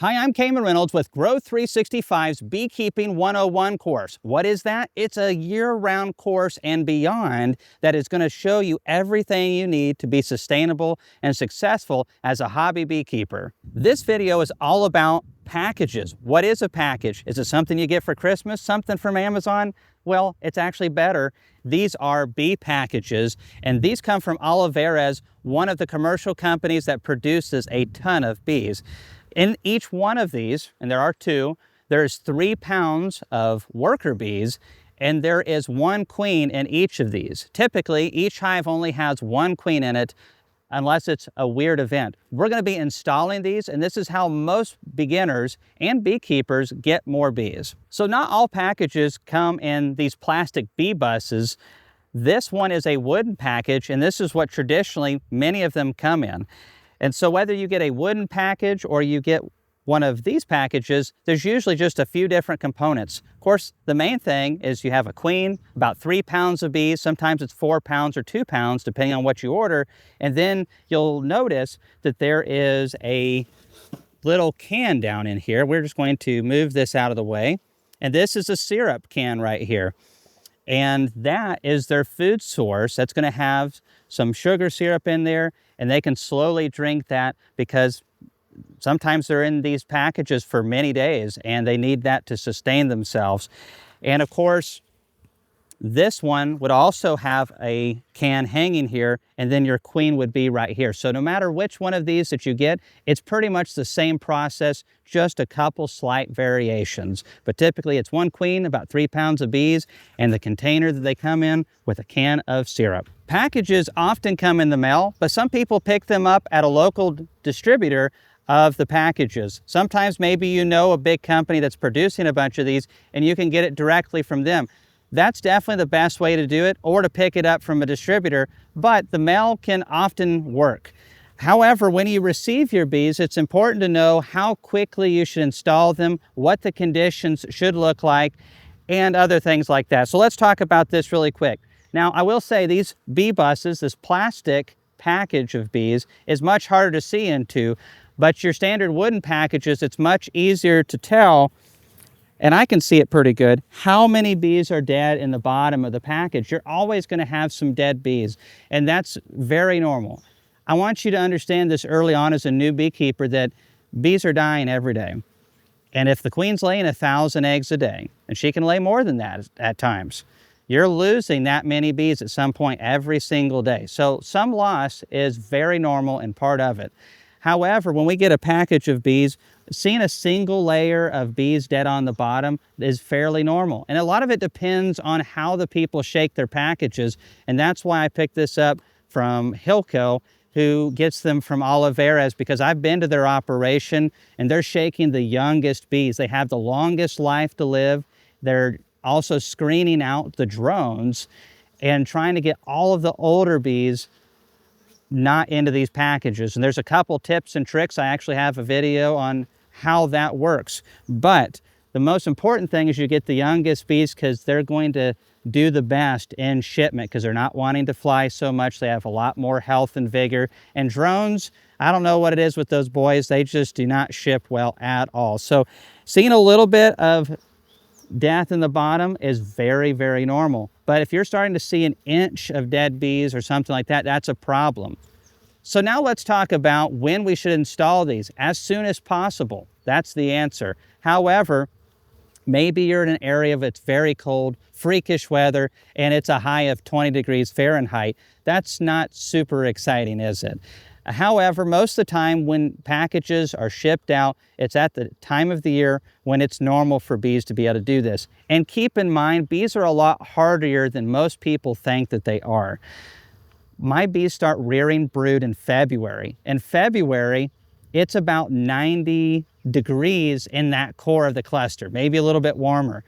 Hi, I'm Kamon Reynolds with Growth 365's Beekeeping 101 course. What is that? It's a year-round course and beyond that is going to show you everything you need to be sustainable and successful as a hobby beekeeper. This video is all about packages. What is a package? Is it something you get for Christmas? Something from Amazon? Well, it's actually better. These are bee packages, and these come from Oliveras, one of the commercial companies that produces a ton of bees. In each one of these, and there are two, there's 3 pounds of worker bees, and there is 1 queen in each of these. Typically, each hive only has 1 queen in it, unless it's a weird event. We're going to be installing these, and this is how most beginners and beekeepers get more bees. So not all packages come in these plastic bee buses. This one is a wooden package, and this is what traditionally many of them come in. And so whether you get a wooden package or you get one of these packages, there's usually just a few different components. Of course, the main thing is you have a queen, about 3 pounds of bees, sometimes it's 4 pounds or 2 pounds, depending on what you order. And then you'll notice that there is a little can down in here. We're just going to move this out of the way. And this is a syrup can right here. And that is their food source. That's going to have some sugar syrup in there, and they can slowly drink that because sometimes they're in these packages for many days and they need that to sustain themselves. And of course, this one would also have a can hanging here, and then your queen would be right here. So no matter which one of these that you get, it's pretty much the same process, just a couple slight variations. But typically it's 1 queen, about 3 pounds of bees, and the container that they come in with a can of syrup. Packages often come in the mail, but some people pick them up at a local distributor of the packages. Sometimes maybe you know a big company that's producing a bunch of these and you can get it directly from them. That's definitely the best way to do it, or to pick it up from a distributor, but the mail can often work. However, when you receive your bees, it's important to know how quickly you should install them, what the conditions should look like, and other things like that. So let's talk about this really quick. Now, I will say these bee buses, this plastic package of bees, is much harder to see into, but your standard wooden packages, it's much easier to tell, and I can see it pretty good, how many bees are dead in the bottom of the package. You're always going to have some dead bees, and that's very normal. I want you to understand this early on as a new beekeeper, that bees are dying every day. And if the queen's laying 1,000 eggs a day, and she can lay more than that at times, you're losing that many bees at some point every single day. So some loss is very normal and part of it. However, when we get a package of bees, seeing a single layer of bees dead on the bottom is fairly normal. And a lot of it depends on how the people shake their packages. And that's why I picked this up from Hilco, who gets them from Oliveras, because I've been to their operation and they're shaking the youngest bees. They have the longest life to live. They're also screening out the drones and trying to get all of the older bees not into these packages. And there's a couple tips and tricks. I actually have a video on how that works. But the most important thing is you get the youngest bees, because they're going to do the best in shipment, because they're not wanting to fly so much. They have a lot more health and vigor. And drones, I don't know what it is with those boys. They just do not ship well at all. So seeing a little bit of death in the bottom is very, very normal. But if you're starting to see 1 inch of dead bees or something like that, that's a problem. So now let's talk about when we should install these. As soon as possible. That's the answer. However, maybe you're in an area that's very cold, freakish weather, and it's a high of 20 degrees Fahrenheit. That's not super exciting, is it? However, most of the time when packages are shipped out, it's at the time of the year when it's normal for bees to be able to do this. And keep in mind, bees are a lot hardier than most people think that they are. My bees start rearing brood in February. In February, it's about 90 degrees in that core of the cluster, maybe a little bit warmer.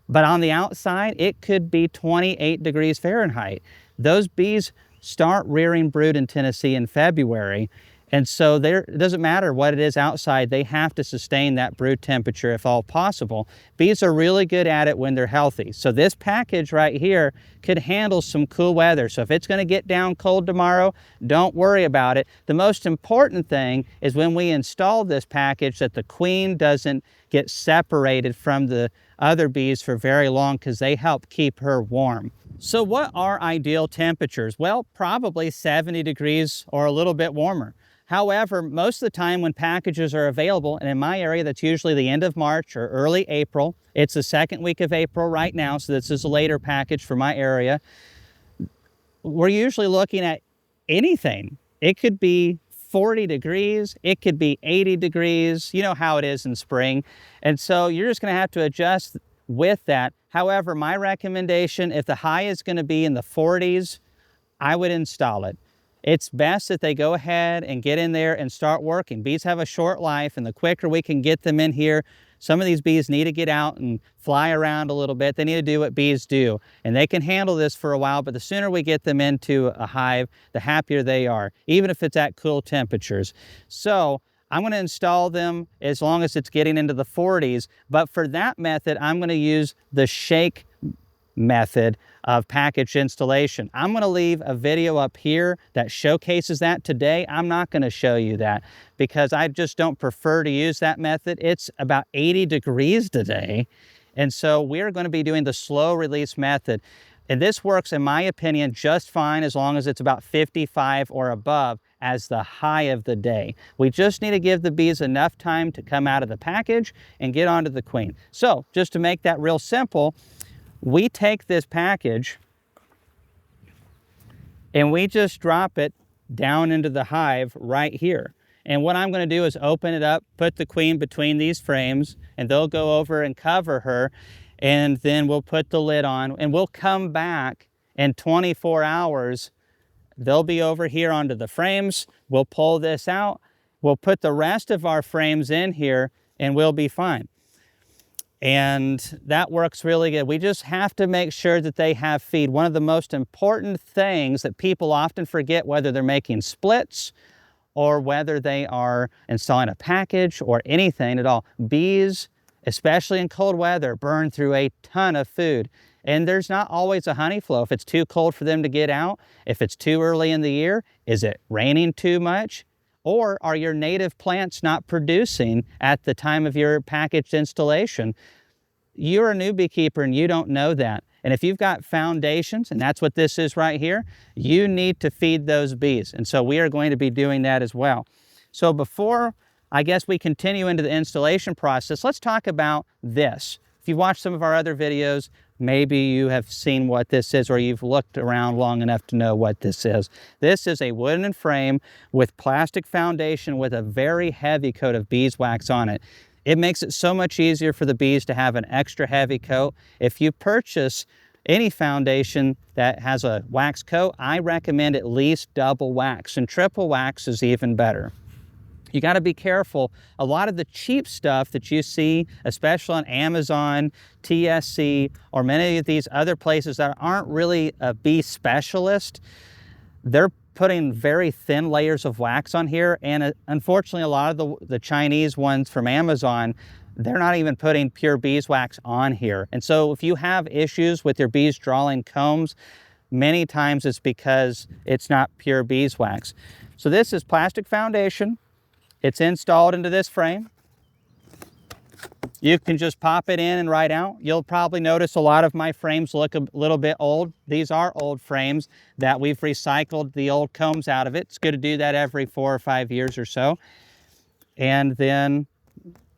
But on the outside, it could be 28 degrees Fahrenheit. Those bees start rearing brood in Tennessee in February, And so it doesn't matter what it is outside, they have to sustain that brood temperature if all possible. Bees are really good at it when they're healthy. So this package right here could handle some cool weather. So if it's going to get down cold tomorrow, don't worry about it. The most important thing is when we install this package that the queen doesn't get separated from the other bees for very long, because they help keep her warm. So what are ideal temperatures? Well, probably 70 degrees or a little bit warmer. However, most of the time when packages are available, and in my area, that's usually the end of March or early April. It's the second week of April right now, so this is a later package for my area. We're usually looking at anything. It could be 40 degrees, it could be 80 degrees, you know how it is in spring. And so you're just gonna have to adjust with that. However, my recommendation, if the high is gonna be in the 40s, I would install it. It's best that they go ahead and get in there and start working. Bees have a short life, and the quicker we can get them in here, some of these bees need to get out and fly around a little bit. They need to do what bees do, and they can handle this for a while, but the sooner we get them into a hive, the happier they are, even if it's at cool temperatures. So I'm going to install them as long as it's getting into the 40s, but for that method, I'm going to use the shake method of package installation. I'm going to leave a video up here that showcases that. Today I'm not going to show you that because I just don't prefer to use that method. It's about 80 degrees today, and so we're going to be doing the slow release method, and this works, in my opinion, just fine as long as it's about 55 or above as the high of the day. We just need to give the bees enough time to come out of the package and get onto the queen. So just to make that real simple, we take this package and we just drop it down into the hive right here. And what I'm going to do is open it up, put the queen between these frames, and they'll go over and cover her. And then we'll put the lid on, and we'll come back in 24 hours. They'll be over here onto the frames. We'll pull this out. We'll put the rest of our frames in here, and we'll be fine. And that works really good. We just have to make sure that they have feed. One of the most important things that people often forget, whether they're making splits or whether they are installing a package or anything at all, bees, especially in cold weather, burn through a ton of food. And there's not always a honey flow. If it's too cold for them to get out, if it's too early in the year, is it raining too much? Or are your native plants not producing at the time of your packaged installation? You're a new beekeeper and you don't know that. And if you've got foundations, and that's what this is right here, you need to feed those bees. And so we are going to be doing that as well. So before, I guess, we continue into the installation process, let's talk about this. If you've watched some of our other videos, maybe you have seen what this is, or you've looked around long enough to know what this is. This is a wooden frame with plastic foundation with a very heavy coat of beeswax on it. It makes it so much easier for the bees to have an extra heavy coat. If you purchase any foundation that has a wax coat, I recommend at least double wax, and triple wax is even better. You got to be careful. A lot of the cheap stuff that you see, especially on Amazon, TSC, or many of these other places that aren't really a bee specialist, they're putting very thin layers of wax on here. And unfortunately, a lot of the Chinese ones from Amazon, they're not even putting pure beeswax on here. And so if you have issues with your bees drawing combs, many times it's because it's not pure beeswax. So this is plastic foundation. It's installed into this frame. You can just pop it in and right out. You'll probably notice a lot of my frames look a little bit old. These are old frames that we've recycled the old combs out of it. It's good to do that every 4 or 5 years or so. And then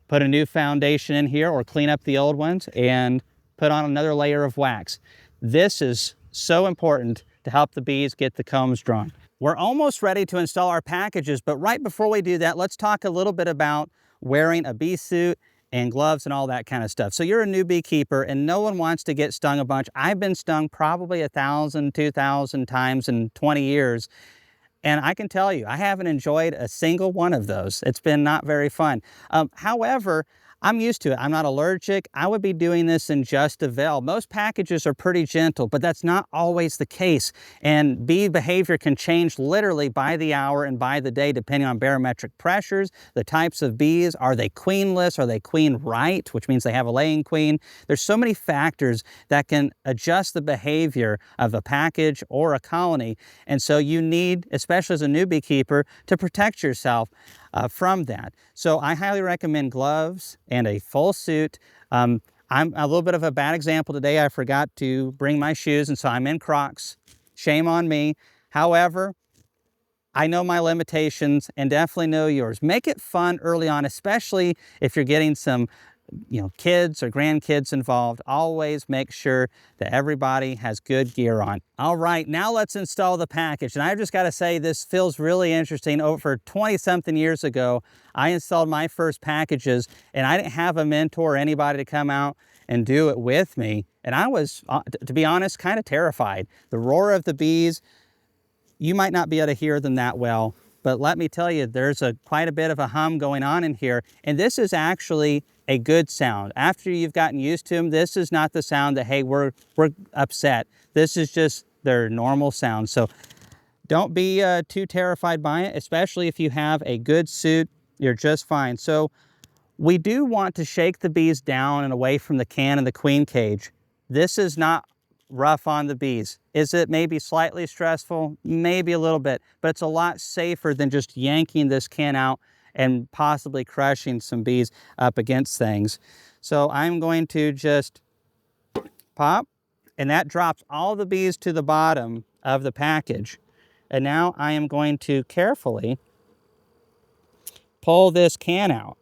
put a new foundation in here, or clean up the old ones and put on another layer of wax. This is so important to help the bees get the combs drawn. We're almost ready to install our packages, but right before we do that, let's talk a little bit about wearing a bee suit and gloves and all that kind of stuff. So you're a new beekeeper and no one wants to get stung a bunch. I've been stung probably 1,000, 2,000 times in 20 years. And I can tell you, I haven't enjoyed a single one of those. It's been not very fun. However, I'm used to it. I'm not allergic. I would be doing this in just a veil. Most packages are pretty gentle, but that's not always the case. And bee behavior can change literally by the hour and by the day, depending on barometric pressures, the types of bees. Are they queenless? Are they queen right, which means they have a laying queen? There's so many factors that can adjust the behavior of a package or a colony. And so you need, especially as a new beekeeper, to protect yourself from that. So I highly recommend gloves and a full suit. I'm a little bit of a bad example today. I forgot to bring my shoes, and so I'm in Crocs. Shame on me. However, I know my limitations and definitely know yours. Make it fun early on, especially if you're getting some kids or grandkids involved. Always make sure that everybody has good gear on. All right, now let's install the package. And I've just got to say, this feels really interesting. Over 20-something years ago, I installed my first packages, and I didn't have a mentor or anybody to come out and do it with me. And I was, to be honest, kind of terrified. The roar of the bees, you might not be able to hear them that well, but let me tell you, there's quite a bit of a hum going on in here. And this is actually a good sound. After you've gotten used to them, this is not the sound that, hey, we're upset. This is just their normal sound. So don't be too terrified by it, especially if you have a good suit, you're just fine. So we do want to shake the bees down and away from the can and the queen cage. This is not rough on the bees. Is it maybe slightly stressful? Maybe a little bit, but it's a lot safer than just yanking this can out and possibly crushing some bees up against things. So I'm going to just pop, and that drops all the bees to the bottom of the package. And now I am going to carefully pull this can out.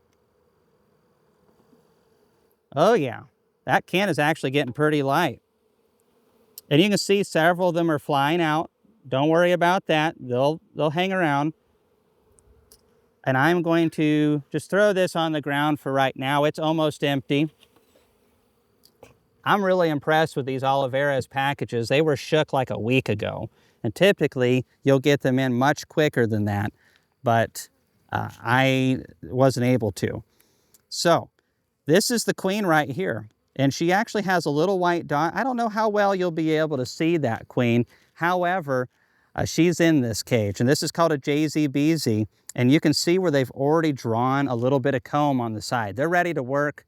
Oh yeah, that can is actually getting pretty light. And you can see several of them are flying out. Don't worry about that. They'll hang around. And I'm going to just throw this on the ground for right now. It's almost empty. I'm really impressed with these Oliveras packages. They were shook like a week ago. And typically, you'll get them in much quicker than that. But I wasn't able to. So, this is the queen right here. And she actually has a little white dot. I don't know how well you'll be able to see that queen. However, she's in this cage. And this is called a JZBZ. And you can see where they've already drawn a little bit of comb on the side. They're ready to work,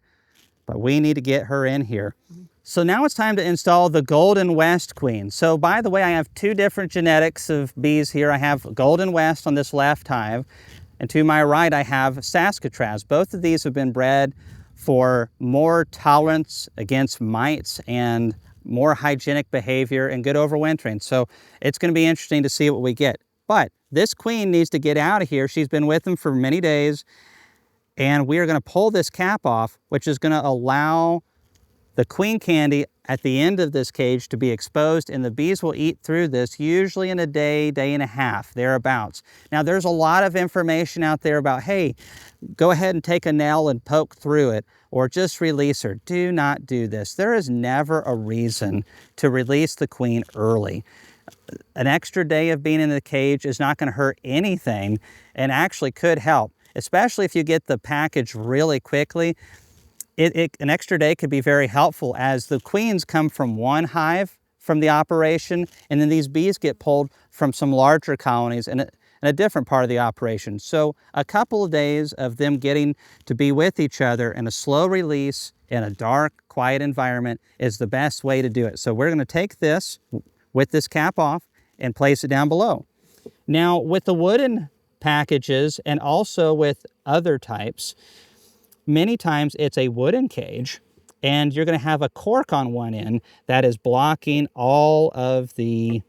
but we need to get her in here. So now it's time to install the Golden West queen. So by the way, I have two different genetics of bees here. I have Golden West on this left hive, and to my right I have Saskatraz. Both of these have been bred for more tolerance against mites and more hygienic behavior and good overwintering. So it's going to be interesting to see what we get. But this queen needs to get out of here. She's been with them for many days. And we are going to pull this cap off, which is going to allow the queen candy at the end of this cage to be exposed. And the bees will eat through this usually in a day, day and a half, thereabouts. Now, there's a lot of information out there about, hey, go ahead and take a nail and poke through it, or just release her. Do not do this. There is never a reason to release the queen early. An extra day of being in the cage is not going to hurt anything and actually could help, especially if you get the package really quickly. An extra day could be very helpful, as the queens come from one hive from the operation, and then these bees get pulled from some larger colonies in a different part of the operation. So a couple of days of them getting to be with each other in a slow release in a dark, quiet environment is the best way to do it. So we're going to take this with this cap off and place it down below. Now, with the wooden packages and also with other types, many times it's a wooden cage and you're going to have a cork on one end that is blocking all of the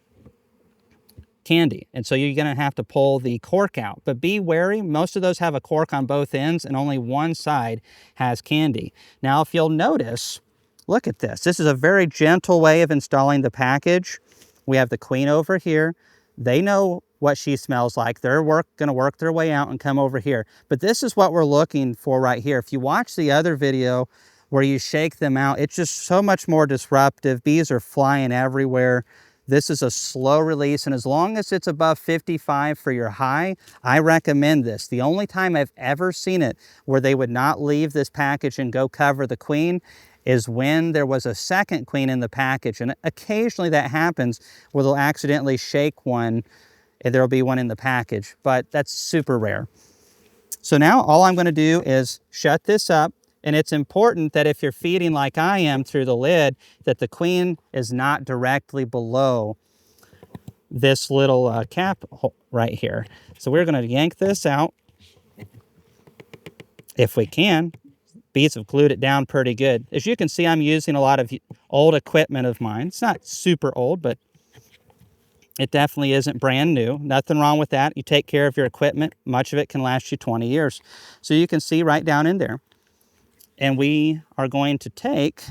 candy. And so you're going to have to pull the cork out. But be wary, most of those have a cork on both ends and only one side has candy. Now, if you'll notice, look at this. This is a very gentle way of installing the package. We have the queen over here. They know what she smells like. They're going to work their way out and come over here. But this is what we're looking for right here. If you watch the other video where you shake them out, it's just so much more disruptive. Bees are flying everywhere. This is a slow release, and as long as it's above 55 for your high, I recommend this. The only time I've ever seen it where they would not leave this package and go cover the queen is when there was a second queen in the package. And occasionally that happens where they'll accidentally shake one and there'll be one in the package, but that's super rare. So now all I'm going to do is shut this up. And it's important that if you're feeding like I am through the lid, that the queen is not directly below this little cap right here. So we're going to yank this out if we can. Bees have glued it down pretty good. As you can see, I'm using a lot of old equipment of mine. It's not super old, but it definitely isn't brand new. Nothing wrong with that. You take care of your equipment. Much of it can last you 20 years. So you can see right down in there. And we are going to take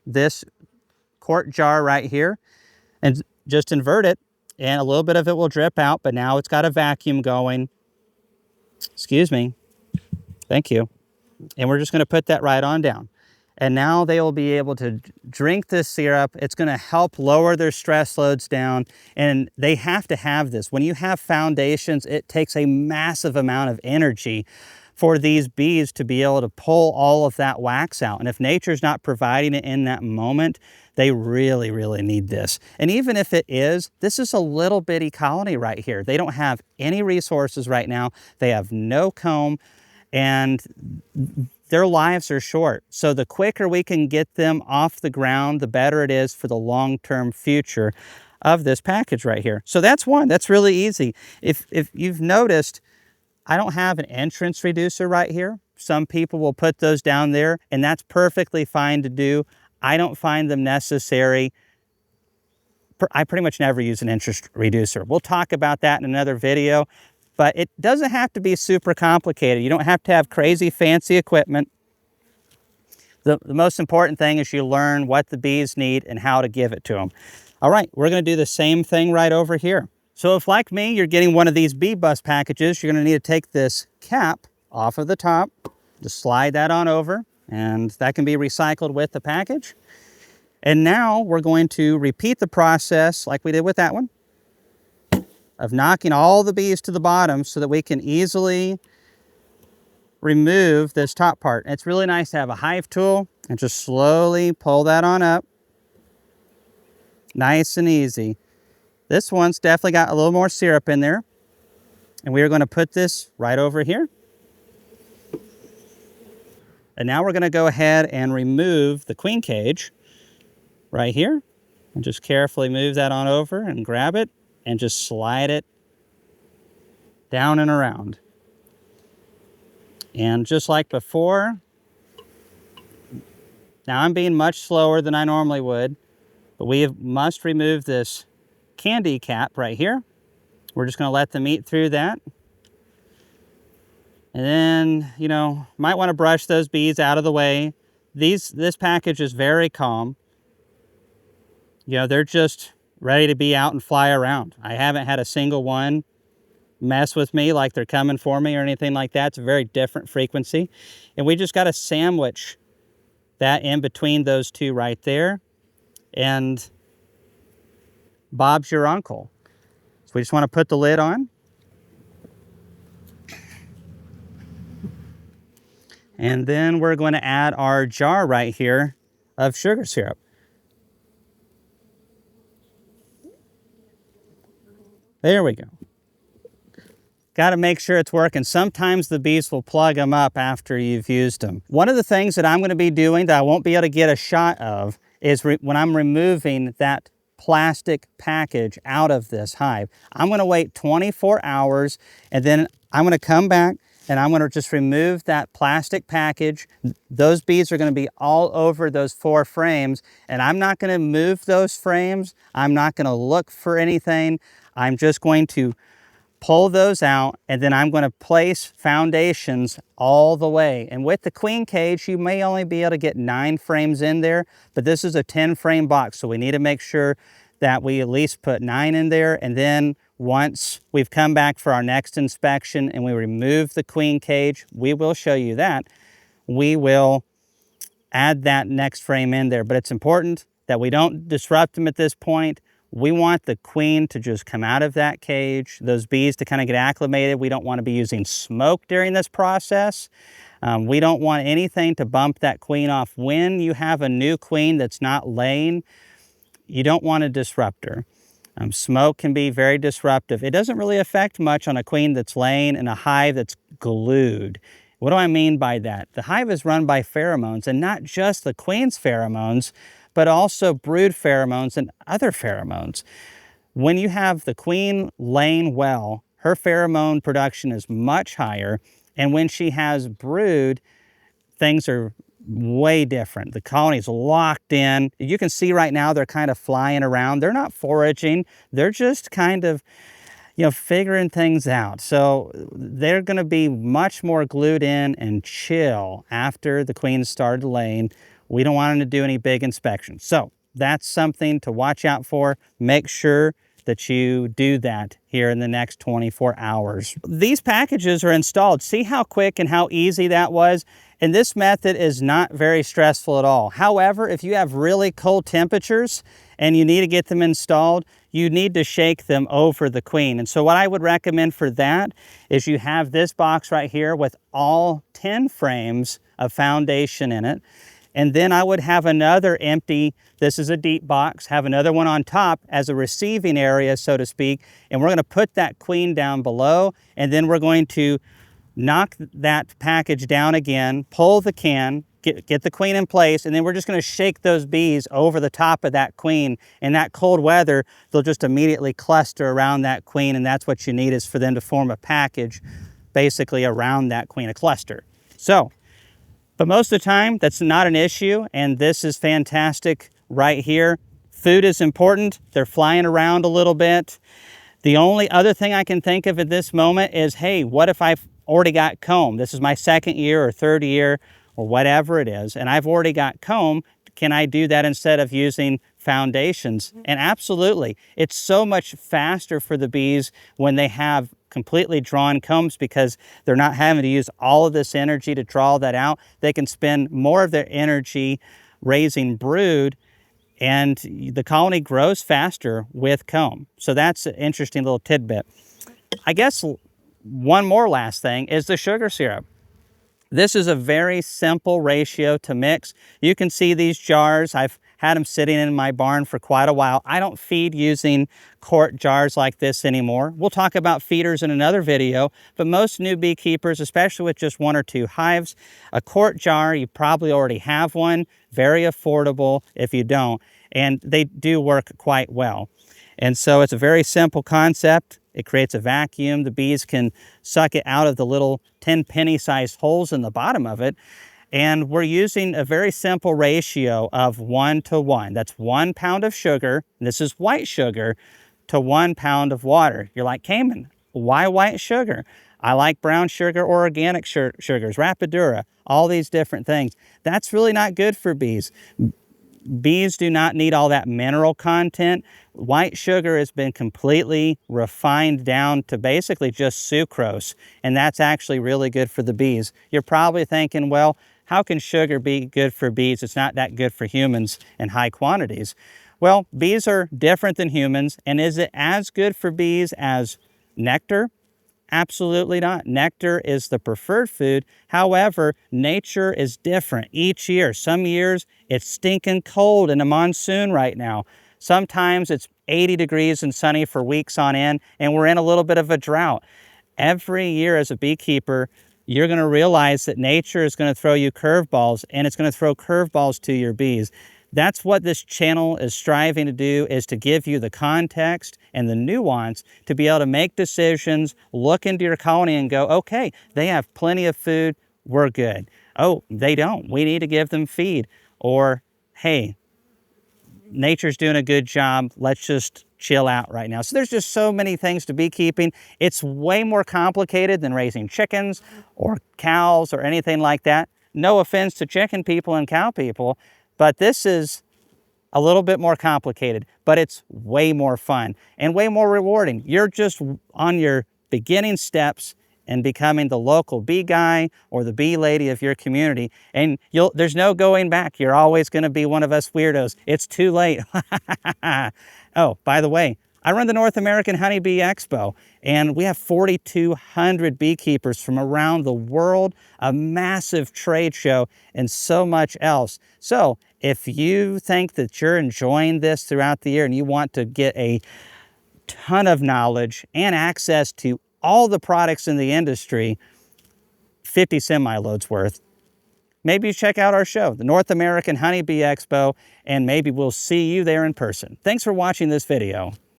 this quart jar right here and just invert it, and a little bit of it will drip out, but now it's got a vacuum going. Excuse me. Thank you. And we're just going to put that right on down. And now they will be able to drink this syrup. It's going to help lower their stress loads down. And they have to have this. When you have foundations, it takes a massive amount of energy for these bees to be able to pull all of that wax out. And if nature's not providing it in that moment, they really, really need this. And even if it is, this is a little bitty colony right here. They don't have any resources right now. They have no comb, and their lives are short. So the quicker we can get them off the ground, the better it is for the long-term future of this package right here. So that's one. That's really easy. If you've noticed, I don't have an entrance reducer right here. Some people will put those down there, and that's perfectly fine to do. I don't find them necessary. I pretty much never use an entrance reducer. We'll talk about that in another video, but it doesn't have to be super complicated. You don't have to have crazy fancy equipment. The most important thing is you learn what the bees need and how to give it to them. All right, we're going to do the same thing right over here. So if, like me, you're getting one of these bee bus packages, you're going to need to take this cap off of the top, just slide that on over, and that can be recycled with the package. And now we're going to repeat the process like we did with that one, of knocking all the bees to the bottom so that we can easily remove this top part. And it's really nice to have a hive tool and just slowly pull that on up. Nice and easy. This one's definitely got a little more syrup in there. And we are going to put this right over here. And now we're going to go ahead and remove the queen cage right here. And just carefully move that on over and grab it and just slide it down and around. And just like before, now I'm being much slower than I normally would, but we must remove this candy cap right here. We're just going to let them eat through that. And then, you know, might want to brush those bees out of the way. This package is very calm. You know, they're just ready to be out and fly around. I haven't had a single one mess with me like they're coming for me or anything like that. It's a very different frequency. And we just got to sandwich that in between those two right there. And Bob's your uncle. So we just want to put the lid on. And then we're going to add our jar right here of sugar syrup. There we go. Got to make sure it's working. Sometimes the bees will plug them up after you've used them. One of the things that I'm going to be doing that I won't be able to get a shot of is when I'm removing that plastic package out of this hive. I'm going to wait 24 hours and then I'm going to come back and I'm going to just remove that plastic package. Those bees are going to be all over those 4 frames, and I'm not going to move those frames. I'm not going to look for anything. I'm just going to pull those out, and then I'm going to place foundations all the way. And with the queen cage, you may only be able to get 9 frames in there, but this is a 10-frame box, so we need to make sure that we at least put 9 in there. And then once we've come back for our next inspection and we remove the queen cage, we will show you that. We will add that next frame in there, but it's important that we don't disrupt them at this point. We want the queen to just come out of that cage, those bees to kind of get acclimated. We don't want to be using smoke during this process. We don't want anything to bump that queen off. When you have a new queen that's not laying, you don't want to disrupt her. Smoke can be very disruptive. It doesn't really affect much on a queen that's laying in a hive that's glued. What do I mean by that? The hive is run by pheromones, and not just the queen's pheromones, but also brood pheromones and other pheromones. When you have the queen laying well, her pheromone production is much higher, and when she has brood, things are way different. The colony is locked in. You can see right now they're kind of flying around. They're not foraging. They're just kind of, figuring things out. So they're going to be much more glued in and chill after the queen started laying. We don't want them to do any big inspections. So that's something to watch out for. Make sure that you do that here in the next 24 hours. These packages are installed. See how quick and how easy that was? And this method is not very stressful at all. However, if you have really cold temperatures and you need to get them installed, you need to shake them over the queen. And so what I would recommend for that is you have this box right here with all 10 frames of foundation in it. And then I would have another empty, this is a deep box, have another one on top as a receiving area, so to speak. And we're going to put that queen down below, and then we're going to knock that package down again, pull the can, get the queen in place, and then we're just going to shake those bees over the top of that queen. In that cold weather, they'll just immediately cluster around that queen, and that's what you need, is for them to form a package basically around that queen, a cluster. So, but most of the time, that's not an issue, and this is fantastic right here. Food is important. They're flying around a little bit. The only other thing I can think of at this moment is, hey, what if I've already got comb? This is my second year or third year or whatever it is, and I've already got comb. Can I do that instead of using foundations? And absolutely. It's so much faster for the bees when they have completely drawn combs, because they're not having to use all of this energy to draw that out. They can spend more of their energy raising brood, and the colony grows faster with comb. So that's an interesting little tidbit. I guess one more last thing is the sugar syrup. This is a very simple ratio to mix. You can see these jars. I've had them sitting in my barn for quite a while. I don't feed using quart jars like this anymore. We'll talk about feeders in another video, but most new beekeepers, especially with just 1 or 2 hives, a quart jar, you probably already have one, very affordable if you don't, and they do work quite well. And so it's a very simple concept. It creates a vacuum. The bees can suck it out of the little 10-penny sized holes in the bottom of it. And we're using a very simple ratio of 1 to 1. That's 1 pound of sugar, and this is white sugar, to 1 pound of water. You're like, Kamon, why white sugar? I like brown sugar or organic sugars, Rapidura, all these different things. That's really not good for bees. Bees do not need all that mineral content. White sugar has been completely refined down to basically just sucrose, and that's actually really good for the bees. You're probably thinking, well, how can sugar be good for bees? It's not that good for humans in high quantities. Well, bees are different than humans, and is it as good for bees as nectar? Absolutely not. Nectar is the preferred food. However, nature is different each year. Some years it's stinking cold in a monsoon right now. Sometimes it's 80 degrees and sunny for weeks on end, and we're in a little bit of a drought. Every year as a beekeeper, you're going to realize that nature is going to throw you curveballs, and it's going to throw curveballs to your bees. That's what this channel is striving to do, is to give you the context and the nuance to be able to make decisions, look into your colony and go, okay, they have plenty of food, we're good. Oh, they don't, we need to give them feed. Or, hey, nature's doing a good job, let's just chill out right now. So there's just so many things to beekeeping. It's way more complicated than raising chickens or cows or anything like that. No offense to chicken people and cow people, but this is a little bit more complicated, but it's way more fun and way more rewarding. You're just on your beginning steps and becoming the local bee guy or the bee lady of your community, and there's no going back. You're always going to be one of us weirdos. It's too late. Oh, by the way, I run the North American Honeybee Expo, and we have 4,200 beekeepers from around the world, a massive trade show, and so much else. So if you think that you're enjoying this throughout the year and you want to get a ton of knowledge and access to all the products in the industry, 50 semi-loads worth, maybe you check out our show, the North American Honeybee Expo, and maybe we'll see you there in person. Thanks for watching this video.